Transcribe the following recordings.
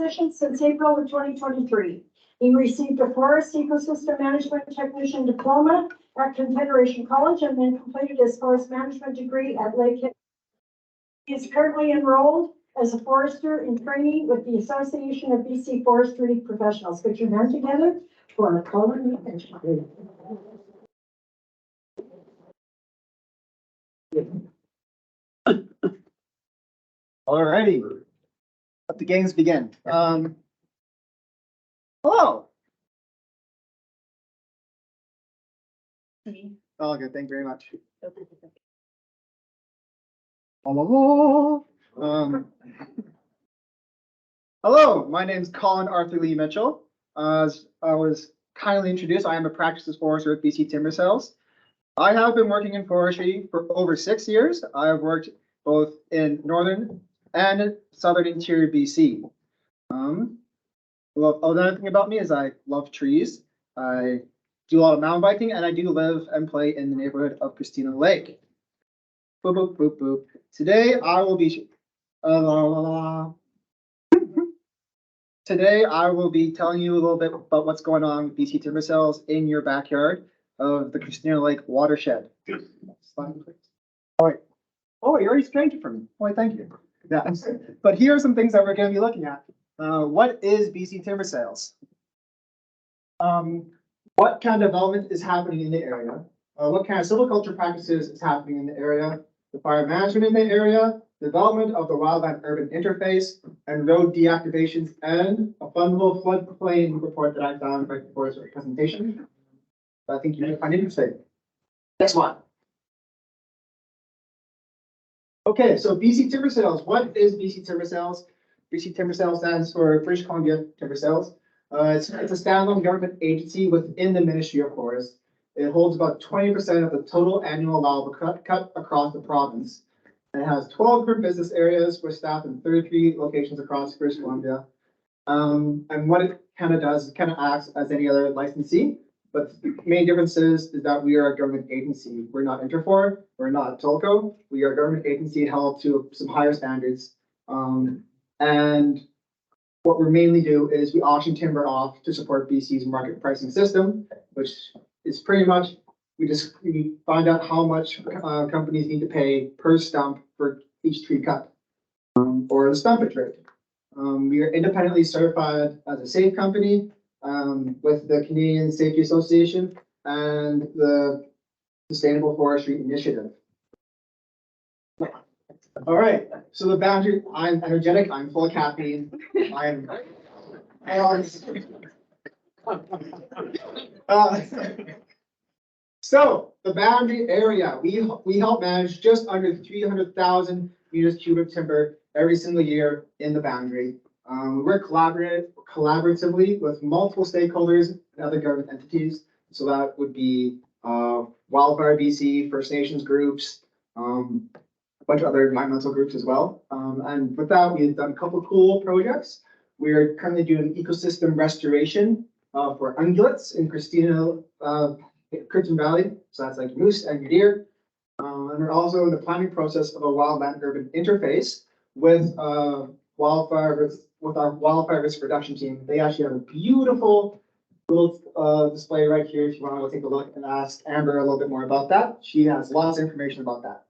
position since April of 2023. He received a Forest Ecosystem Management Technician Diploma at Confederation College and then completed his Forest Management degree at Lakehead. He is currently enrolled as a forester in training with the Association of BC Forestry Professionals. Put your hand together for Colin Lee-Mitchell. All righty, let the games begin. Hello. Oh, good. Thank you very much. Hello, my name is Colin Arthur Lee-Mitchell. As I was kindly introduced, I am a practice forester at BC Timber Sales. I have been working in forestry for over 6 years. I have worked both in northern and southern interior BC. Well, another thing about me is I love trees. I do a lot of mountain biking, and I do live and play in the neighborhood of Christina Lake. Boop, boop, boop, boop. Today I will be telling you a little bit about what's going on with BC Timber Sales in your backyard of the Christina Lake watershed. Oh wait, you already strained it for me. Oh wait, thank you. Yeah, but here are some things that we're going to be looking at. What is BC Timber Sales? What kind of development is happening in the area? What kind of silviculture practices is happening in the area? The fire management in the area, development of the wildland-urban interface, and road deactivations, and a fun little floodplain report that I found right before this presentation. I think you may find interesting. Next one. Okay, so BC Timber Sales. What is BC Timber Sales? BC Timber Sales stands for British Columbia Timber Sales. It's a standalone government agency within the Ministry of Forests. It holds about 20% of the total annual allowable cut across the province. It has 12 different business areas with staff in 33 locations across British Columbia. And what it kind of does, it kind of acts as any other licensee. But the main difference is that we are a government agency. We're not Interfor, we're not Tolco. We are a government agency held to some higher standards. And what we mainly do is we auction timber off to support BC's market pricing system, which is pretty much, we find out how much companies need to pay per stump for each tree cut, or the stumpage rate. We are independently certified as a safe company with the Canadian Safety Association and the Sustainable Forestry Initiative. All right, so the boundary, I'm energetic, I'm full of caffeine, so the boundary area, we help manage just under 300,000 meters cubic timber every single year in the boundary. We work collaboratively with multiple stakeholders and other government entities. So that would be Wildfire BC, First Nations groups, a bunch of other environmental groups as well. And with that, we've done a couple of cool projects. We are currently doing ecosystem restoration for ungulates in Christina Curtin Valley. So that's like moose and deer. And we're also in the planning process of a wildland-urban interface with with our wildfire risk reduction team. They actually have a beautiful little display right here. If you want to go take a look and ask Amber a little bit more about that, she has lots of information about that.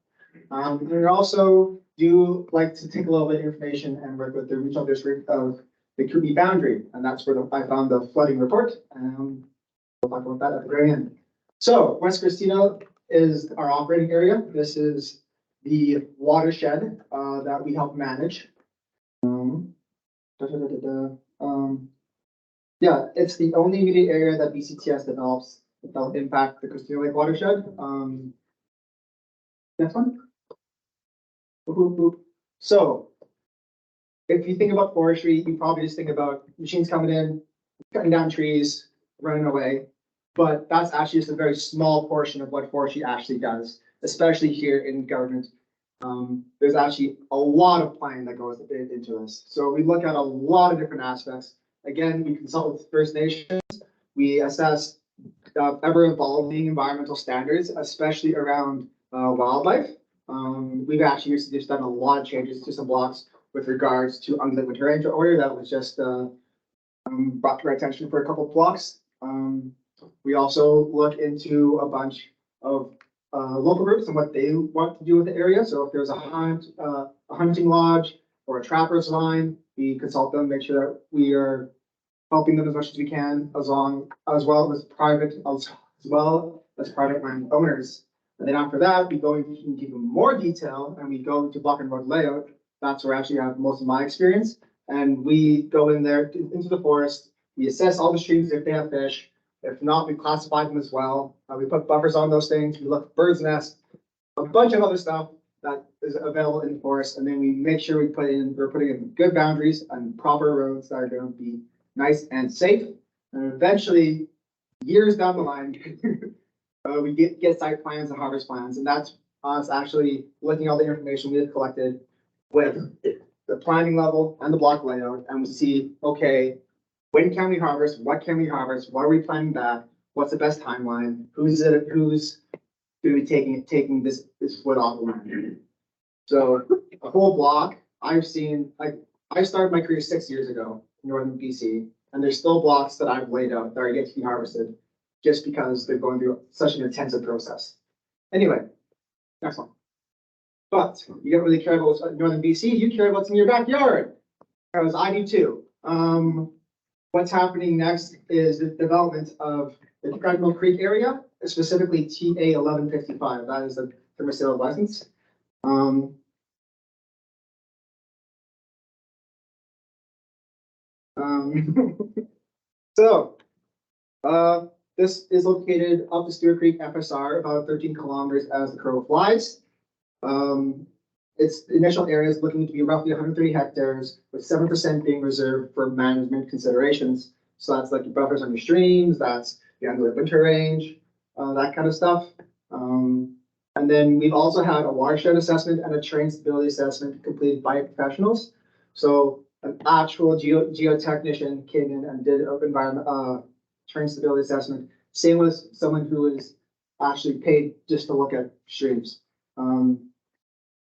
We also do like to take a little bit of information and work with the regional district of the Kootenay boundary, and that's where I found the flooding report. And we'll talk about that at the very end. So West Christina is our operating area. This is the watershed that we help manage. Yeah, it's the only immediate area that BCTS develops without impact the Christina Lake watershed. Next one. So, if you think about forestry, you probably just think about machines coming in, cutting down trees, running away. But that's actually just a very small portion of what forestry actually does, especially here in government. There's actually a lot of planning that goes into this. So we look at a lot of different aspects. Again, we consult with First Nations. We assess ever evolving environmental standards, especially around wildlife. We've actually recently just done a lot of changes to some blocks with regards to under the winter range order that was just brought to our attention for a couple of blocks. We also look into a bunch of local groups and what they want to do with the area. So if there's a hunting lodge or a trapper's line, we consult them, make sure that we are helping them as much as we can, as well as private land owners. And then after that, we go into even more detail and we go into block and road layout. That's where I actually have most of my experience. And we go in there into the forest. We assess all the streams if they have fish. If not, we classify them as well. We put buffers on those things. We look for birds' nests, a bunch of other stuff that is available in the forest. And then we make sure we're putting in good boundaries and proper roads that are going to be nice and safe. And eventually, years down the line, we get site plans and harvest plans. And that's us actually looking at all the information we have collected with the planning level and the block layout. And we see, okay, when can we harvest? What can we harvest? What are we planning back? What's the best timeline? Who's going to be taking this wood off the land? So a whole block I've seen, like I started my career 6 years ago in northern BC, and there's still blocks that I've laid out that are yet to be harvested just because they're going through such an intensive process. Anyway, next one. But you don't really care about northern BC, you care about what's in your backyard, because I do too. What's happening next is the development of the Treadmill Creek area, specifically TA 1155. That is the commercial license. This is located up the Stewart Creek FSR, about 13 kilometers as the crow flies. Its initial area is looking to be roughly 130 hectares, with 7% being reserved for management considerations. So that's like your buffers on your streams, that's the under the winter range, that kind of stuff. And then we've also had a watershed assessment and a terrain stability assessment completed by professionals. So an actual geotechnician came in and did an environment terrain stability assessment. Same with someone who is actually paid just to look at streams.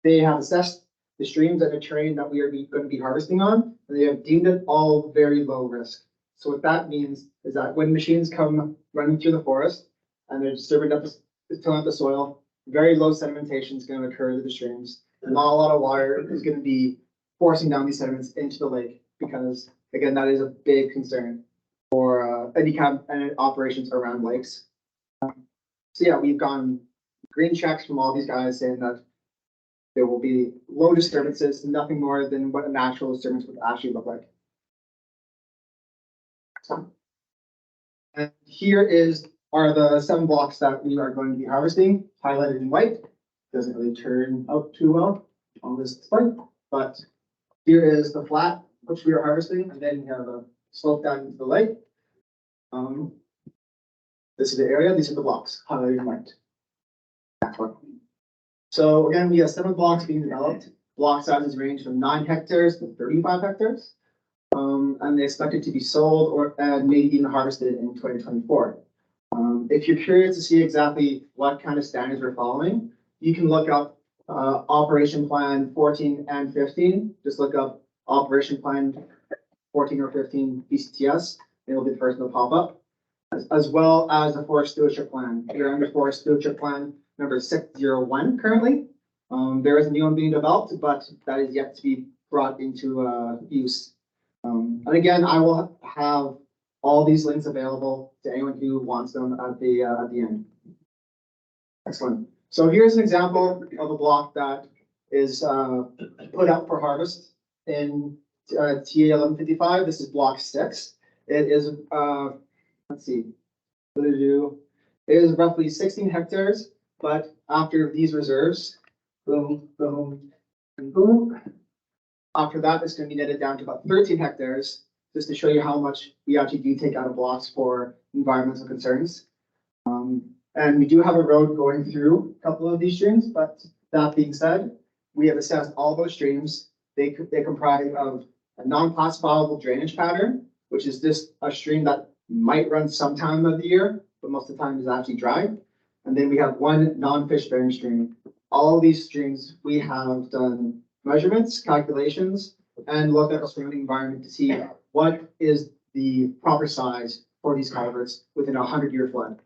They have assessed the streams and the terrain that we are going to be harvesting on, and they have deemed it all very low risk. So what that means is that when machines come running through the forest and they're disturbing up the soil, very low sedimentation is going to occur to the streams, and not a lot of water is going to be forcing down these sediments into the lake, because again, that is a big concern for any kind of operations around lakes. So yeah, we've gotten green checks from all these guys saying that there will be low disturbances, nothing more than what a natural disturbance would actually look like. And here are the 7 blocks that we are going to be harvesting, highlighted in white. Doesn't really turn out too well on this display, but here is the flat which we are harvesting, and then we have a slope down into the lake. This is the area, these are the blocks, highlighted in white. That one. So again, we have 7 blocks being developed. Block sizes range from 9 hectares to 35 hectares. And they expect it to be sold or maybe even harvested in 2024. If you're curious to see exactly what kind of standards we're following, you can look up Operation Plan 14 and 15. Just look up Operation Plan 14 or 15 BCTS. It'll be the first to pop up, as well as the Forest Stewardship Plan. We're under Forest Stewardship Plan number 601 currently. There is a new one being developed, but that is yet to be brought into use. And again, I will have all these links available to anyone who wants them at the end. Excellent. So here's an example of a block that is put up for harvest in TA 1155. This is block 6. It is let's see, what did it do? It is roughly 16 hectares, but after these reserves, boom, boom, and boom. After that, it's going to be netted down to about 13 hectares, just to show you how much we actually do take out of blocks for environmental concerns. And we do have a road going through a couple of these streams, but that being said, we have assessed all those streams. They comprise of a non-classifiable drainage pattern, which is just a stream that might run some time of the year, but most of the time is actually dry. And then we have one non-fish bearing stream. All of these streams we have done measurements, calculations, and look at the surrounding environment to see what is the proper size for these culverts within a 100-year flood.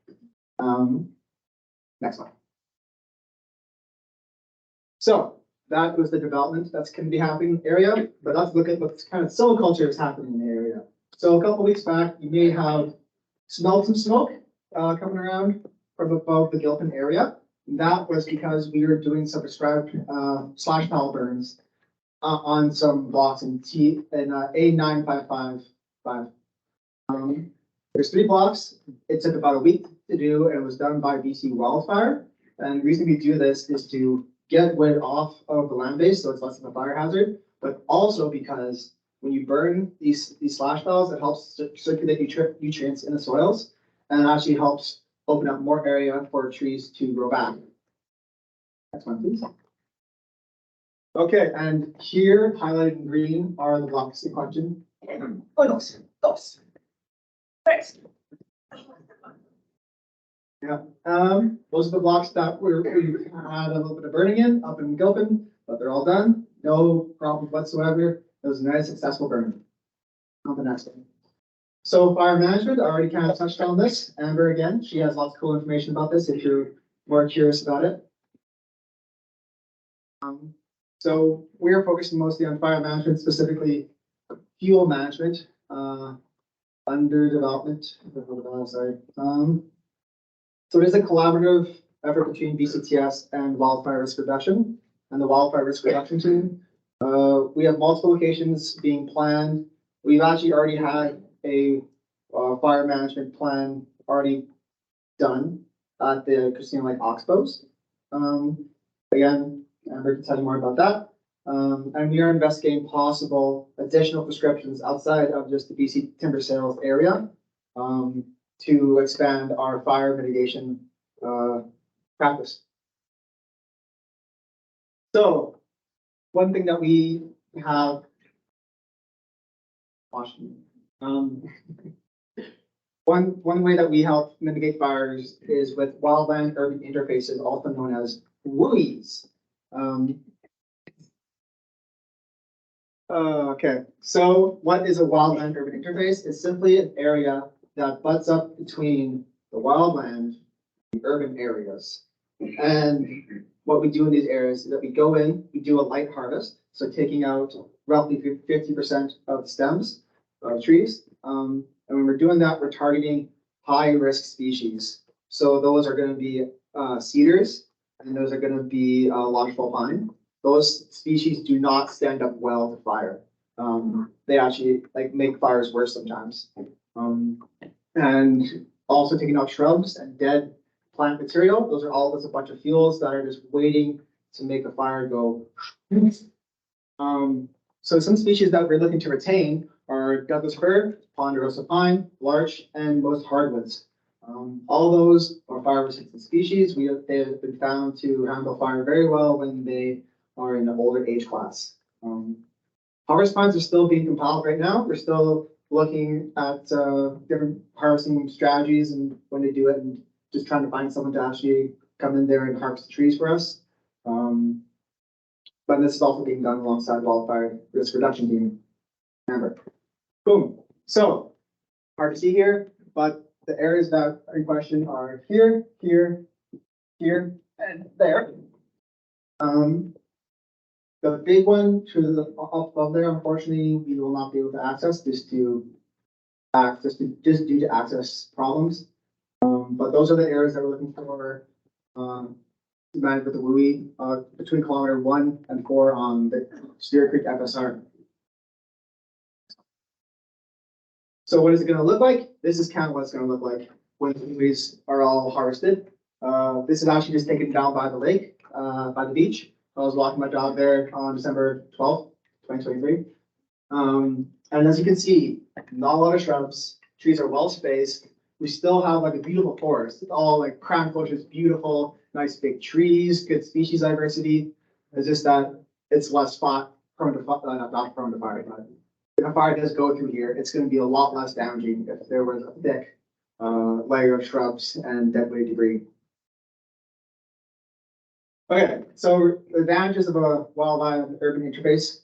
Next one. So that was the development that's going to be happening in the area, but let's look at what kind of silviculture is happening in the area. So a couple weeks back, you may have smelled some smoke coming around from above the Gilpin area. That was because we were doing some prescribed slash pile burns on some blocks in A9555. There's 3 blocks. It took about a week to do, and it was done by BC Wildfire. And the reason we do this is to get wood off of the land base, so it's less of a fire hazard, but also because when you burn these slash piles, it helps circulate nutrients in the soils, and it actually helps open up more area for trees to grow back. Next one, please. Okay, and here highlighted in green are the blocks in question. Oh, those. Thanks. Yeah, those are the blocks that we had a little bit of burning in up in Gilpin, but they're all done. No problem whatsoever. It was a nice successful burn. On the next one. So fire management, I already kind of touched on this. Amber again, she has lots of cool information about this if you're more curious about it. So we are focusing mostly on fire management, specifically fuel management, under development. Sorry. So it is a collaborative effort between BCTS and Wildfire Risk Reduction and the Wildfire Risk Reduction team. We have multiple locations being planned. We've actually already had a fire management plan already done at the Christina Lake Oxbows. Again, Amber can tell you more about that. And we are investigating possible additional prescriptions outside of just the BC timber sales area to expand our fire mitigation practice. So one thing that we have one way that we help mitigate fires is with wildland urban interfaces, also known as WUIs. Okay, so what is a wildland urban interface? It's simply an area that butts up between the wildland and the urban areas. And what we do in these areas is that we go in, we do a light harvest, so taking out roughly 50% of the stems of trees. And when we're doing that, we're targeting high risk species. So those are going to be cedars, and those are going to be lodgepole pine. Those species do not stand up well to fire. They actually make fires worse sometimes. And also taking out shrubs and dead plant material. Those are all just a bunch of fuels that are just waiting to make a fire go. So some species that we're looking to retain are Douglas fir, ponderosa pine, larch, and most hardwoods. All those are fire resistant species. They have been found to handle fire very well when they are in the older age class. Harvest plans are still being compiled right now. We're still looking at different harvesting strategies and when to do it, and just trying to find someone to actually come in there and harvest the trees for us. But this is also being done alongside wildfire risk reduction team. Remember, boom. So hard to see here, but the areas that are in question are here, here, here, and there. The big one to the up above there, unfortunately, we will not be able to access just due to access problems. But those are the areas that we're looking for to manage with the WUI between kilometer 1 and 4 on the Steer Creek FSR. So what is it going to look like? This is kind of what it's going to look like when the WUIs are all harvested. This is actually just taken down by the lake, by the beach. I was walking my dog there on December 12th, 2023. And as you can see, not a lot of shrubs. Trees are well spaced. We still have like a beautiful forest. It's all like crown bushes, beautiful, nice big trees, good species diversity. It's just that it's less prone to not prone to fire, but if a fire does go through here, it's going to be a lot less damaging if there was a thick layer of shrubs and dead weight debris. Okay, so the advantages of a wildlife urban interface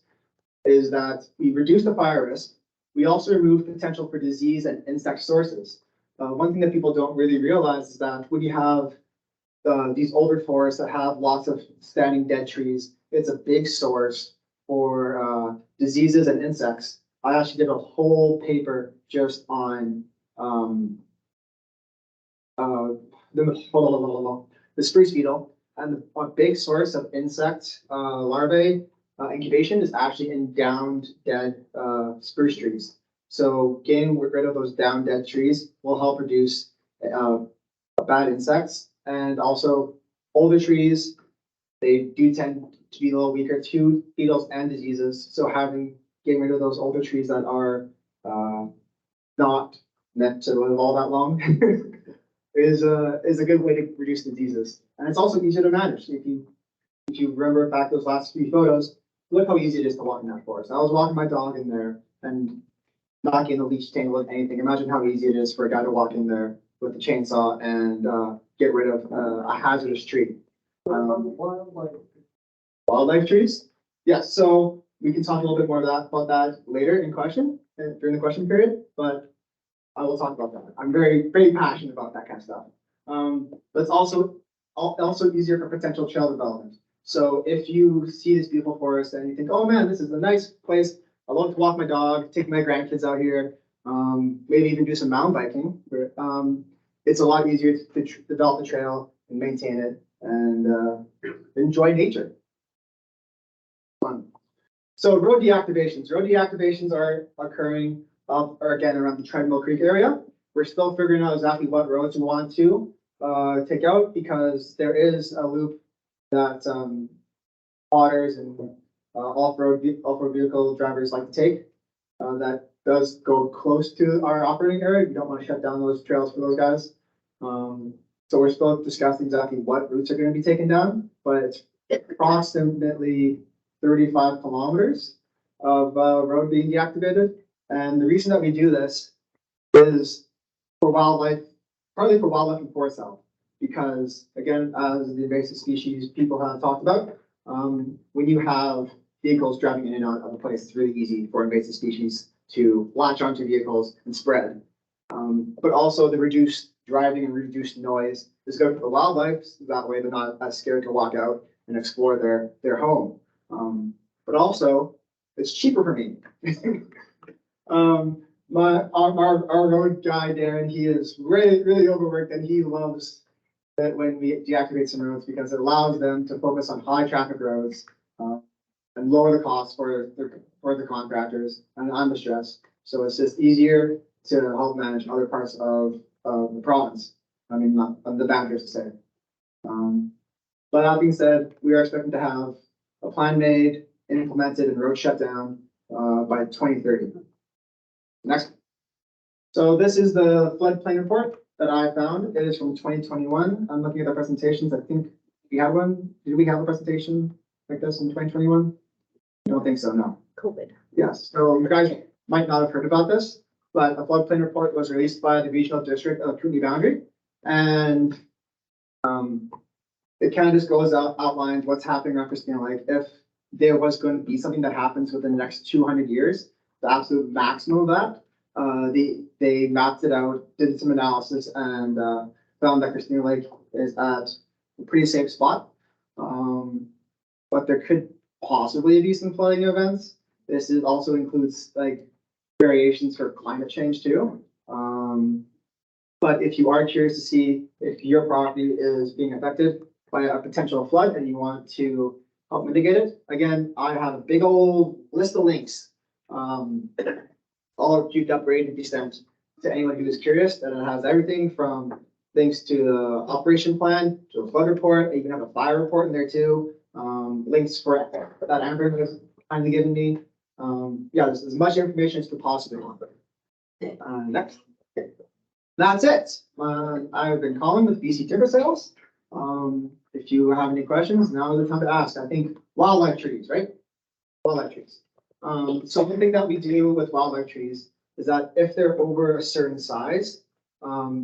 is that we reduce the fire risk. We also remove potential for disease and insect sources. One thing that people don't really realize is that when you have these older forests that have lots of standing dead trees, it's a big source for diseases and insects. I actually did a whole paper just on the spruce beetle, and a big source of insect larvae incubation is actually in downed dead spruce trees. So getting rid of those down dead trees will help reduce bad insects, and also older trees, they do tend to be a little weaker to beetles and diseases. So getting rid of those older trees that are not meant to live all that long is a good way to reduce diseases. And it's also easier to manage. If you remember back those last few photos, look how easy it is to walk in that forest. I was walking my dog in there and not getting the leash tangle with anything. Imagine how easy it is for a guy to walk in there with a chainsaw and get rid of a hazardous tree. Wildlife trees? Yes, so we can talk a little bit more about that later in question, during the question period, but I will talk about that. I'm very, very passionate about that kind of stuff. But it's also easier for potential trail development. So if you see this beautiful forest and you think, oh man, this is a nice place. I love to walk my dog, take my grandkids out here, maybe even do some mountain biking. It's a lot easier to develop the trail and maintain it and enjoy nature. Fun. So road deactivations. Road deactivations are occurring again around the Treadmill Creek area. We're still figuring out exactly what roads we want to take out, because there is a loop that spotters and off-road vehicle drivers like to take that does go close to our operating area. We don't want to shut down those trails for those guys. So we're still discussing exactly what routes are going to be taken down, but it's approximately 35 kilometers of road being deactivated. And the reason that we do this is for wildlife, partly for wildlife and forest health, because again, as the invasive species people have talked about, when you have vehicles driving in and out of a place, it's really easy for invasive species to latch onto vehicles and spread. But also the reduced driving and reduced noise is good for the wildlife. So that way they're not as scared to walk out and explore their home. But also it's cheaper for me. Our road guy, Darren, he is really, really overworked, and he loves that when we deactivate some roads, because it allows them to focus on high traffic roads and lower the cost for the contractors and on the stress. So it's just easier to help manage other parts of the province. I mean, not the boundaries to say. But that being said, we are expecting to have a plan made, implemented, and road shut down by 2030. Next. So this is the floodplain report that I found. It is from 2021. I'm looking at the presentations. I think we had one. Did we have a presentation like this in 2021? I don't think so, no. COVID. Yes, so you guys might not have heard about this, but a floodplain report was released by the Regional District of Kootenay Boundary. And it kind of just outlines what's happening around Christina Lake. If there was going to be something that happens within the next 200 years, the absolute maximum of that, they mapped it out, did some analysis, and found that Christina Lake is at a pretty safe spot. But there could possibly be some flooding events. This also includes like variations for climate change too. But if you are curious to see if your property is being affected by a potential flood and you want to help mitigate it, again, I have a big old list of links, all cubed up, ready to be sent to anyone who is curious. And it has everything from links to the operation plan, to a flood report. I even have a fire report in there too. Links for that Amber has kindly given me. Yeah, there's as much information as could possibly want. Next. That's it. I've been Colin with BC Timber Sales. If you have any questions, now is the time to ask. I think wildlife trees, right? Wildlife trees. So one thing that we do with wildlife trees is that if they're over a certain size,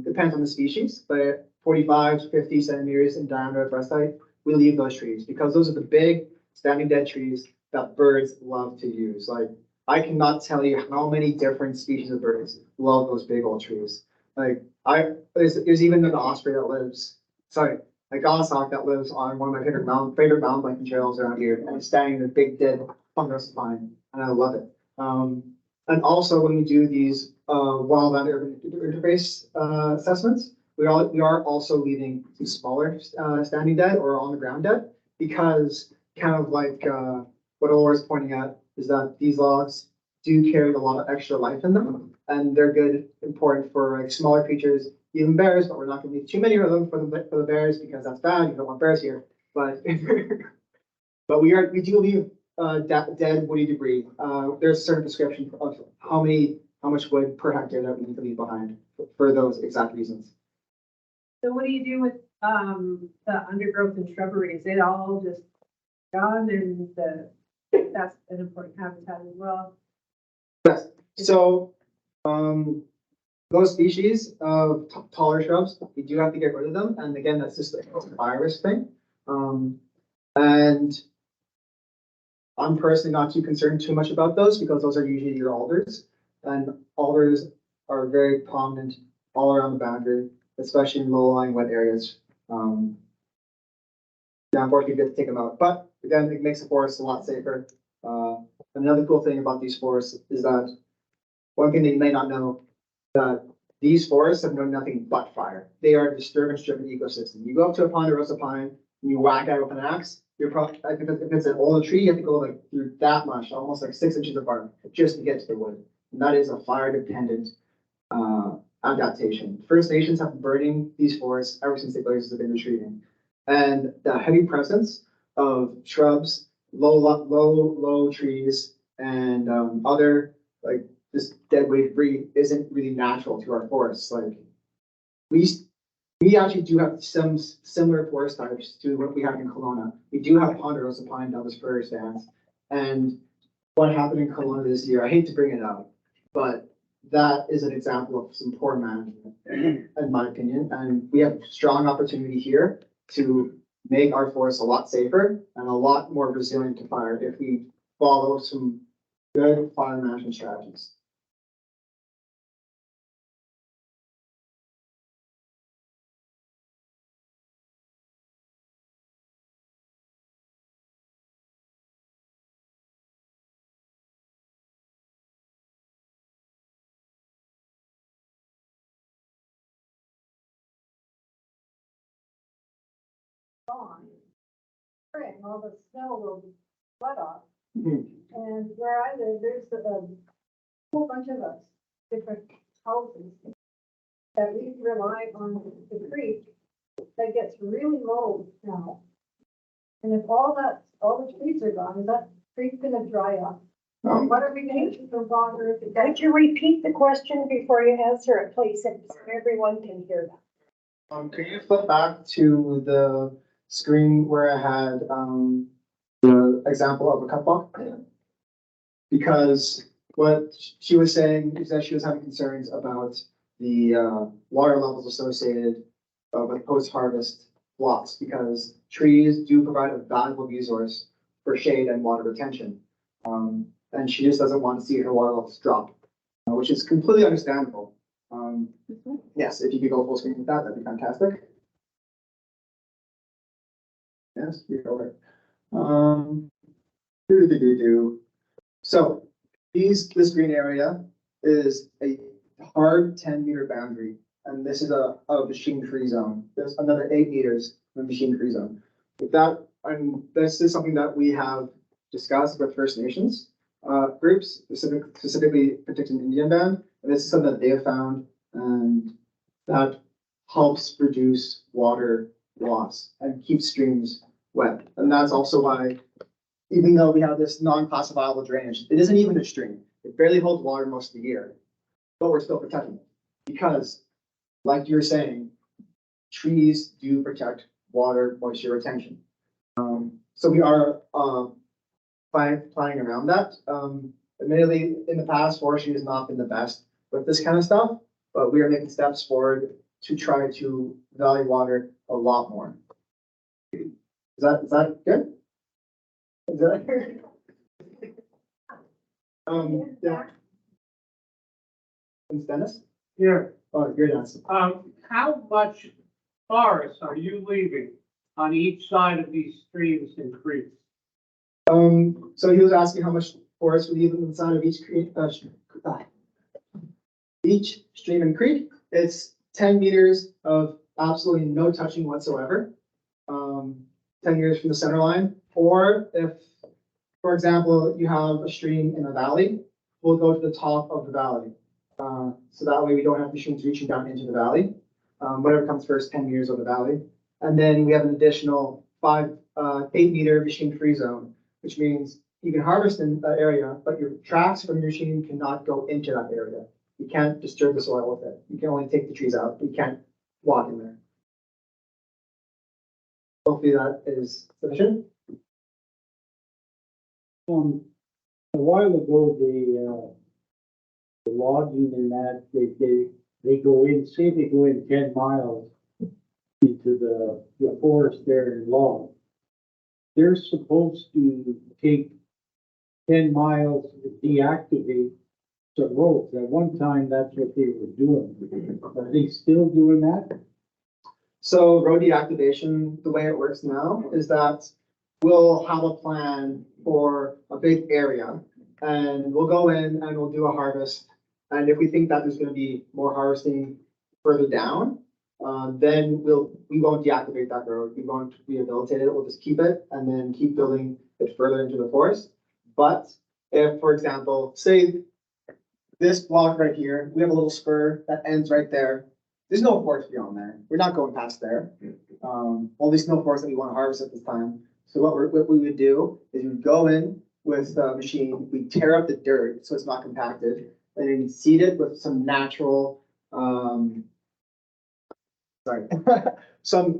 depends on the species, but 45 to 50 centimeters in diameter at breast height, we leave those trees because those are the big standing dead trees that birds love to use. Like, I cannot tell you how many different species of birds love those big old trees. Like, there's even an osprey that lives, sorry, a goshawk that lives on one of my favorite mountain biking trails around here, and it's standing in a big dead fungus pine, and I love it. And also when we do these wildland urban interface assessments, we are also leaving some smaller standing dead or on the ground dead, because kind of like what Laura's pointing out is that these logs do carry a lot of extra life in them, and they're good, important for like smaller creatures, even bears, but we're not going to leave too many of them for the bears because that's bad. You don't want bears here, but but we do leave dead woody debris. There's a certain description of how much wood per hectare that we need to leave behind for those exact reasons. So what do you do with the undergrowth and shrubbery? Is it all just gone, and that's an important habitat as well? Yes. So those species of taller shrubs, we do have to get rid of them. And again, that's just a fire risk thing. And I'm personally not too concerned too much about those because those are usually your alders, and alders are very prominent all around the boundary, especially in low-lying wet areas. Yeah, unfortunately, you get to take them out, but again, it makes the forest a lot safer. Another cool thing about these forests is that one thing that you may not know, that these forests have known nothing but fire. They are a disturbance-driven ecosystem. You go up to a ponderosa pine and you whack at it with an axe, you're probably, if it's an old tree, you have to go like through that much, almost like 6 inches of bark just to get to the wood. And that is a fire-dependent adaptation. First Nations have been burning these forests ever since the glaciers have been retreating. And the heavy presence of shrubs, low trees, and other like this dead weight debris isn't really natural to our forests. Like we actually do have some similar forest types to what we have in Kelowna. We do have ponderosa pine Douglas prairie stands, and what happened in Kelowna this year, I hate to bring it up, but that is an example of some poor management, in my opinion. And we have strong opportunity here to make our forests a lot safer and a lot more resilient to fire if we follow some good fire management strategies. Gone. Spring, all the snow will flood off. Mhm. And where I live, there's a whole bunch of us, different houses that we rely on the creek that gets really low now. And if all the trees are gone, is that creek gonna dry up? What are we gonna do for water? Could you repeat the question before you answer it, please, so everyone can hear that? Can you flip back to the screen where I had the example of a cut block? Because what she was saying is that she was having concerns about the water levels associated with post-harvest blocks, because trees do provide a valuable resource for shade and water retention. And she just doesn't want to see her water levels drop, which is completely understandable. Yes, if you could go full screen with that, that'd be fantastic. Yes, we go there. So this green area is a hard 10-meter boundary, and this is a machine-free zone. There's another 8 meters of machine-free zone. With that, and this is something that we have discussed with First Nations groups, specifically Penticton Indian Band, and this is something that they have found, and that helps reduce water loss and keep streams wet. And that's also why, even though we have this non-classifiable drainage, it isn't even a stream. It barely holds water most of the year, but we're still protecting it because, like you're saying, trees do protect water moisture retention. So we are planning around that. Admittedly, in the past, forestry has not been the best with this kind of stuff, but we are making steps forward to try to value water a lot more. Is that good? Is that? Yeah. Thanks, Dennis. Here, Oh, you're Dennis. how much forest are you leaving on each side of these streams and creeks? So he was asking how much forest we leave inside of each creek, each stream and creek. It's 10 meters of absolutely no touching whatsoever. 10 meters from the center line. Or if, for example, you have a stream in a valley, we'll go to the top of the valley. So that way we don't have the streams reaching down into the valley. Whatever comes first, 10 meters of the valley. And then we have an additional 8 meter machine free zone, which means you can harvest in that area, but your tracks from your machine cannot go into that area. You can't disturb the soil with it. You can only take the trees out. You can't walk in there. Hopefully that is sufficient. A while ago, the logging and that, they go in, say they go in 10 miles into the forest there and log. They're supposed to take 10 miles to deactivate some roads. At one time, that's what they were doing. Are they still doing that? So road deactivation, the way it works now is that we'll have a plan for a big area and we'll go in and we'll do a harvest. And if we think that there's gonna be more harvesting further down, then we won't deactivate that road. We won't rehabilitate it. We'll just keep it and then keep building it further into the forest. But if, for example, say this block right here, we have a little spur that ends right there. There's no forest beyond there. We're not going past there. At least no forest that we want to harvest at this time. So what we would do is we would go in with a machine, we tear up the dirt so it's not compacted, and then seed it with some natural, some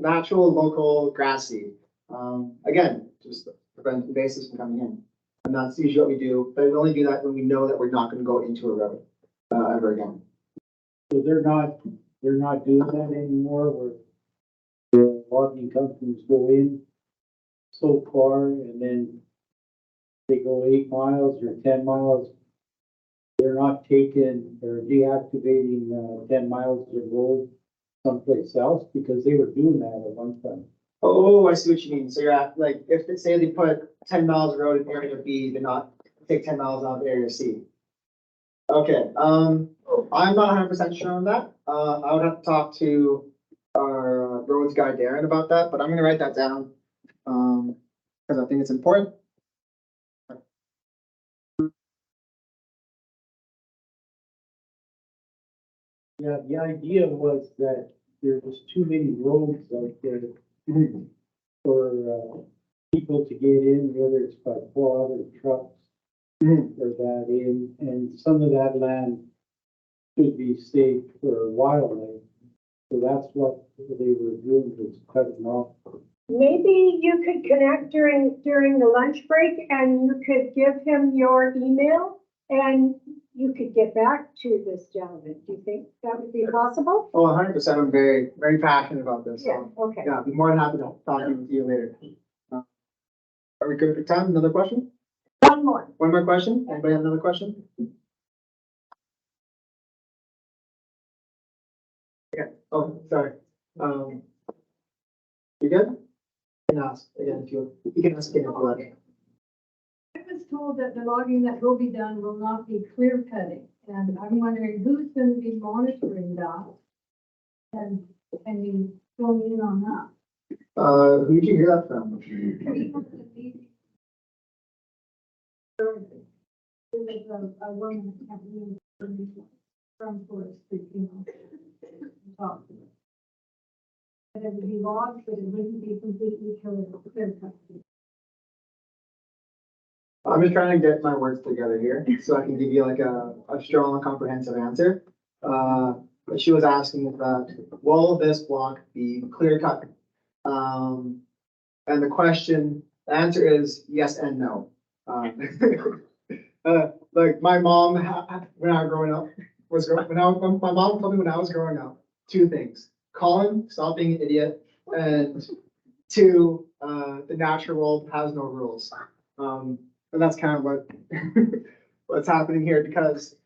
natural local grass seed. Again, just to prevent invasives from coming in. And that's usually what we do, but we only do that when we know that we're not going to go into a road ever again. So they're not doing that anymore, where the logging companies go in so far and then they go 8 miles or 10 miles. They're not taking or deactivating 10 miles of road someplace else, because they were doing that at one time. Oh, I see what you mean. So you're at, like, if they say they put 10 miles of road in area B, they're not take 10 miles out of area C. Okay, I'm not 100% sure on that. I would have to talk to our roads guy Darren about that, but I'm gonna write that down. Because I think it's important. Yeah, the idea was that there was too many roads out there for people to get in, whether it's by quad or trucks or that in, and some of that land should be saved for wildlife. So that's what they were doing, was cutting off. Maybe you could connect during the lunch break and you could give him your email and you could get back to this gentleman. Do you think that would be possible? Oh, 100%. I'm very, very passionate about this. Yeah, So, okay. yeah, I'd be more than happy to talk with you later. Are we good for time? Another question? One more. One more question? Anybody have another question? Okay. Oh, sorry. You good? You can ask again if you can ask again if you like. I was told that the logging that will be done will not be clear cutting, and I'm wondering who's going to be monitoring that? And can you fill me in on that? Who did you hear that from? There was a woman that can't remember from Forest Creek, you know, talked to her. But it would be logged, but it wouldn't be completely clear cut. I'm just trying to get my words together here so I can give you like a strong, comprehensive answer. But she was asking if will this block be clear cut? And the answer is yes and no. Like my mom, when I was growing up, my mom told me when I was growing up, two things: Colin, stop being an idiot, and two, the natural world has no rules. And that's kind of what, what's happening here, because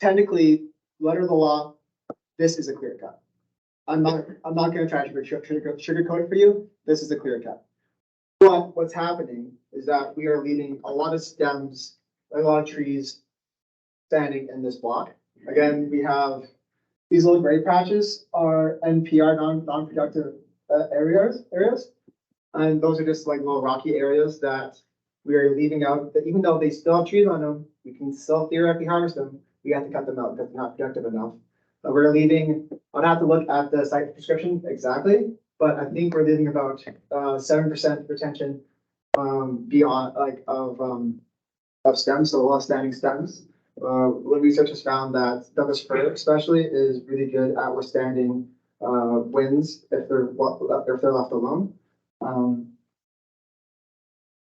technically, letter of the law, this is a clear cut. I'm not gonna try to sugarcoat it for you. This is a clear cut. But what's happening is that we are leaving a lot of stems, a lot of trees standing in this block. Again, we have these little gray patches are NPR, non-productive areas. And those are just like little rocky areas that we are leaving out, that even though they still have trees on them, we can still theoretically harvest them. We have to cut them out because they're not productive enough. We're leaving, I'd have to look at the site description exactly, but I think we're leaving about 7% retention beyond of stems, so a lot of standing stems. When researchers found that Douglas fir especially is really good at withstanding winds if they're left alone.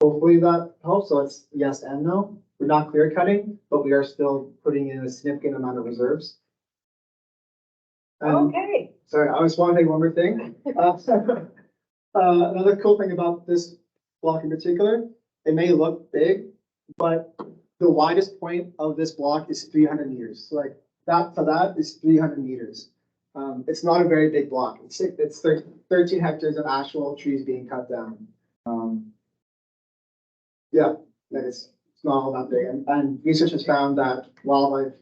Hopefully that helps. So it's yes and no. We're not clear cutting, but we are still putting in a significant amount of reserves. Okay. Sorry, I just want to say one more thing. Another cool thing about this block in particular, it may look big, but the widest point of this block is 300 meters. So like that is 300 meters. It's not a very big block. It's 13 hectares of actual trees being cut down. Yeah, it's not all that big. And research has found that wildlife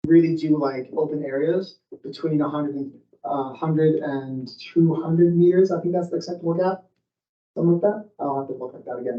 really do like open areas between 100 and 200 meters. I think that's the acceptable gap. Something like that. I'll have to look at that again.